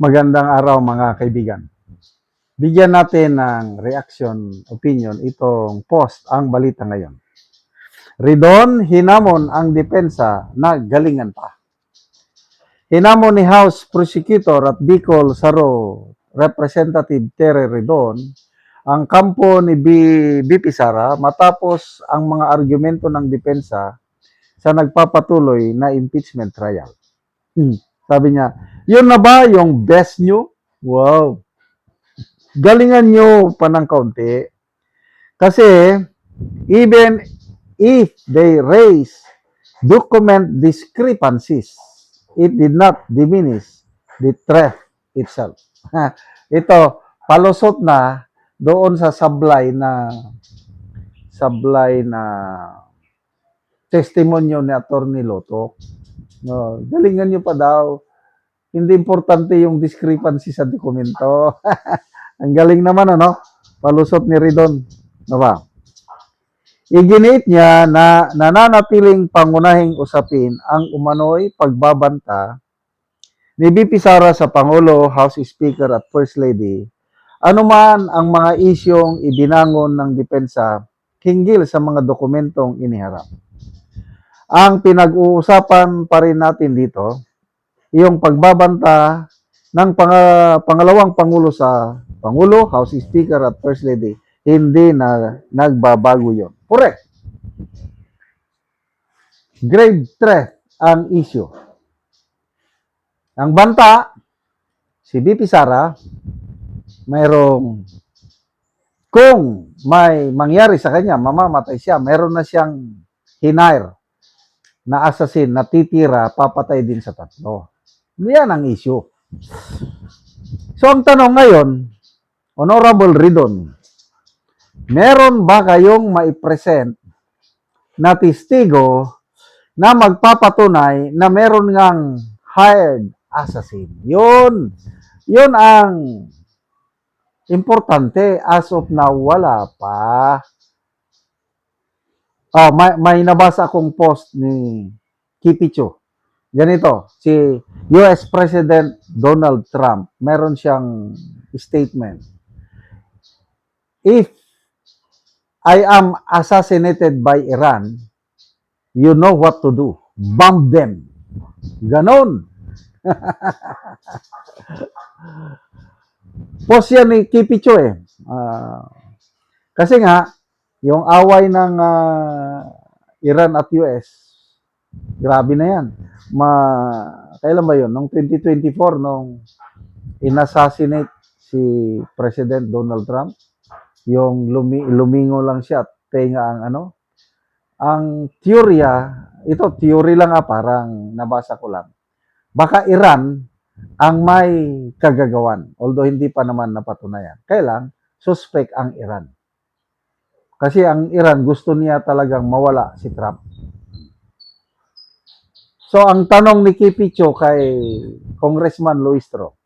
Magandang araw mga kaibigan. Bigyan natin ng reaction, opinion itong post ang balita ngayon. Ridon, hinamon ang depensa na galingan pa. Hinamon ni House Prosecutor at Bicol Saro Representative Tere Ridon ang kampo ni BP Sara matapos ang mga argumento ng depensa sa nagpapatuloy na impeachment trial. Sabi niya, yun na ba yung best nyo? Wow! Galingan nyo pa ng kaunti. Kasi, even if they raise document discrepancies, it did not diminish the threat itself. Ito, palusot na doon sa sablay na testimonyo ni Atty. Loto. No, galingan nyo pa daw. Hindi importante yung discrepancy sa dokumento. Ang galing naman, ano? Palusot ni Ridon. Ano ba? Iginiit niya na nananatiling pangunahing usapin ang umano'y pagbabanta ni BP Sara sa Pangulo, House Speaker at First Lady, anuman ang mga isyong ibinangon ng depensa hinggil sa mga dokumentong iniharap. Ang pinag-uusapan pa rin natin dito, yung pagbabanta ng pangalawang Pangulo sa Pangulo, House Speaker at First Lady, hindi na nagbabago yon. Correct. Grave threat ang issue. Ang banta, si BP Sara, mayroong, kung may mangyari sa kanya, mamamatay siya, mayroon na siyang hinire na assassin na titira, papatay din sa tatlo. Yan ang issue. So ang tanong ngayon, Honorable Ridon, meron ba kayong maipresent na testigo na magpapatunay na meron ngang hired assassin? Yun ang importante. As of now, wala pa. May nabasa akong post ni Kipicho. Ganito, si US President Donald Trump, meron siyang statement. If I am assassinated by Iran, you know what to do. Bomb them. Ganon. Post yan ni Kipicho eh. Kasi nga, yung away ng Iran at US, grabe na yan. Kailan ba yun? Noong 2024, nung inassassinate si President Donald Trump, yung lumingo lang siya at tenga ang teorya, ito theory lang parang nabasa ko lang. Baka Iran ang may kagagawan, although hindi pa naman napatunayan. Kailan suspect ang Iran. Kasi ang Iran gusto niya talagang mawala si Trump. So ang tanong ni Kipicho kay Congressman Luistro,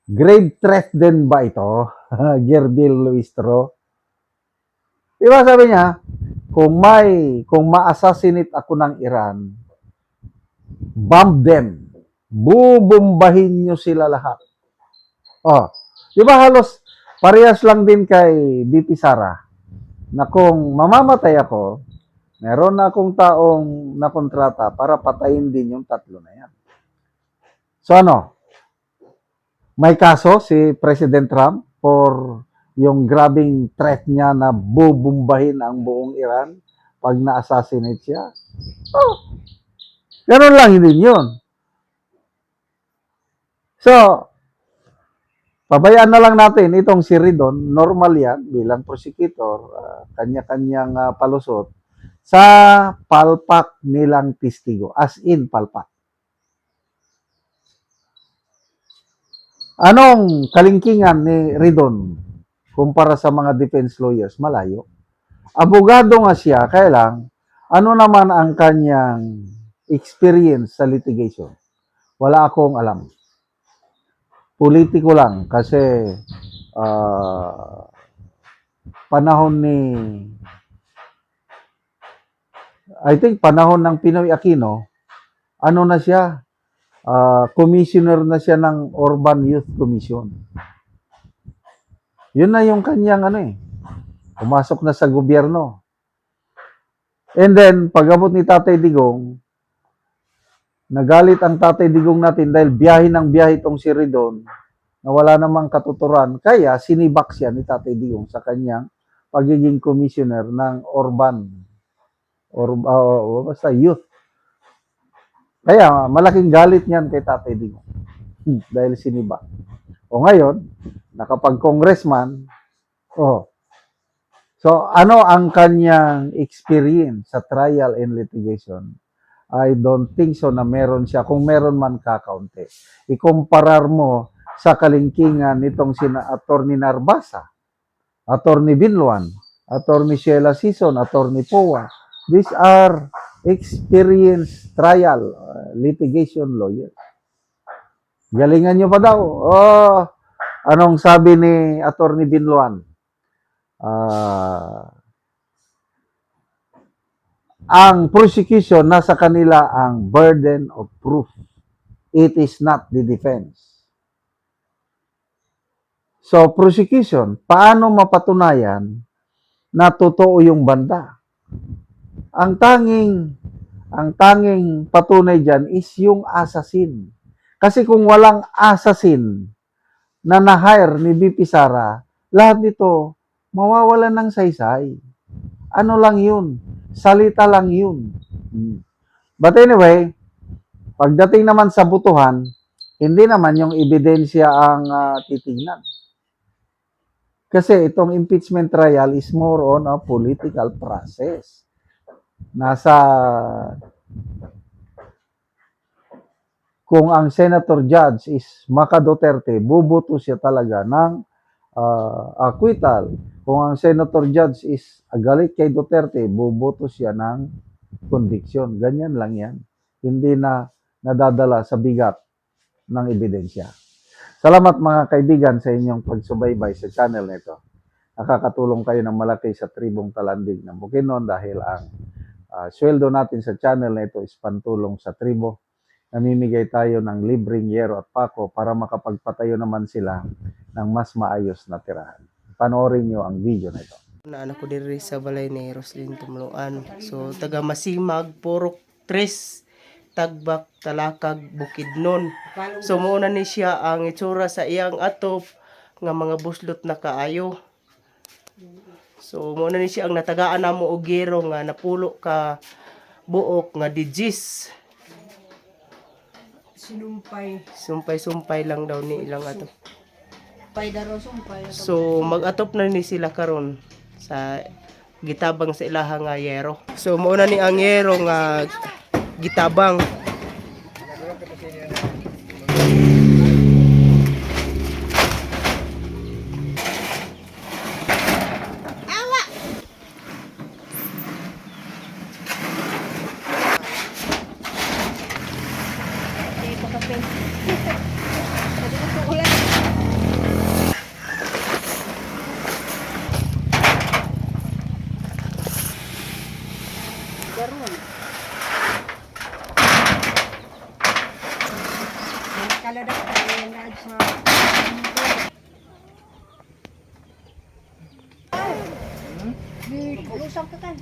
grave threat din ba ito? Gerbil Luistro. Diba sabi niya, kung ma-assassinate ako ng Iran, bomb them. Bubumbahin nyo sila lahat. Diba halos parehas lang din kay BP Sara na kung mamamatay ako, meron na akong taong nakontrata para patayin din yung tatlo na yan. So may kaso si President Trump for yung grabing threat niya na bubumbahin ang buong Iran pag na-assassinate siya. Ganun lang din yun. So, pabayaan na lang natin itong si Ridon, normal yan bilang prosecutor, kanya-kanyang palusot sa palpak nilang testigo, as in palpak. Anong kalingkingan ni Ridon kumpara sa mga defense lawyers? Malayo. Abogado nga siya, kaya lang, ano naman ang kanyang experience sa litigation? Wala akong alam. Politiko lang kasi panahon ng Pinoy Aquino, ano na siya, commissioner na siya ng Urban Youth Commission. Yun na yung kanyang pumasok na sa gobyerno. And then, pag-abot ni Tatay Digong, nagalit ang Tatay Digong natin dahil biyahe ng biyahe itong si Ridon na wala namang katuturan. Kaya, sinibak siya ni Tatay Digong sa kanyang pagiging commissioner ng urban or basta youth. Kaya, malaking galit niyan kay Tatay Digong dahil sinibak. O ngayon, nakapag-congressman, so ano ang kanyang experience sa trial and litigation? I don't think so na meron siya. Kung meron man, kakaunti. Ikumparar mo sa kalingkingan nitong sina Attorney Narbasa, Attorney Binluan, Attorney Sheila Sison, Attorney Powa. These are experienced trial litigation lawyers. Galingan nyo pa daw. Anong sabi ni Attorney Binluan? Ang prosecution, nasa kanila ang burden of proof. It is not the defense. So, prosecution, paano mapatunayan na totoo yung banda? Ang tanging patunay dyan is yung assassin. Kasi kung walang assassin na na-hire ni BP Sara, lahat nito mawawalan ng saysay. Ano lang yun? Salita lang yun. But anyway, pagdating naman sa butuhan, hindi naman yung ebidensya ang titignan. Kasi itong impeachment trial is more on a political process. Kung ang Senator Judge is Maca Duterte, bubuto siya talaga ng acquittal. Kung ang Senator Judge is galit kay Duterte, buboto siya ng conviction. Ganyan lang yan. Hindi na nadadala sa bigat ng ebidensya. Salamat mga kaibigan sa inyong pagsubaybay sa channel nito. Nakakatulong kayo ng malaki sa tribong Talandig ng Bukidnon dahil ang sweldo natin sa channel nito is pantulong sa tribo. Namimigay tayo ng libreng yero at pako para makapagpatayo naman sila ng mas maayos na tirahan. Panoorin nyo ang video na ito. Anak ko diri sa balay ni Roslyn Tumluan. So, taga Masimag, Purok 3, Tagbak, Talakag, Bukidnon. So, muna ni siya ang itsura sa iyang atop nga mga buslot na kaayo. So, muna ni siya ang natagaan na mo ogero nga napulo ka buok nga digis. Sumpay lang daw ni ilang atop. So mag-atop na ni sila karon sa gitabang sa ilaha nga yero. So mauna ni ang yero nga gitabang. Lusang ka kan.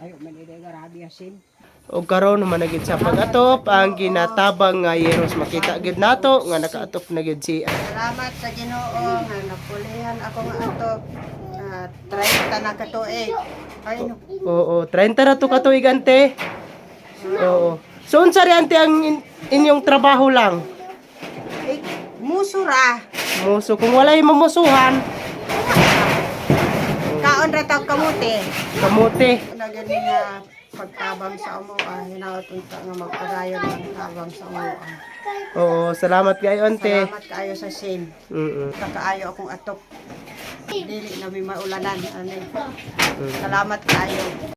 Ayo manide garabi asin. O karon naman nagid sa pag-atop ang ginatabang nga yeros makita gid nato nga nakaatop na gid si. Salamat sa Ginoo nga napulihan ako nga atop. 30 na katuig. Ay no. Oo, 30 na to katuig ante. Oo. So unsa ri ante ang inyong trabaho lang? Musura. Muso kung walay mamusuhan, Kaon ra taw kamuti. kamote. Nagani nga pagtabang sa amo, hinaot unta nga magpadayon ng tabang sa amo. Oo, salamat kayo, ante. Salamat kaayo sa sin. Mm. Kakaayo akong atop. Dili na may maulanan. Ano. Salamat kaayo.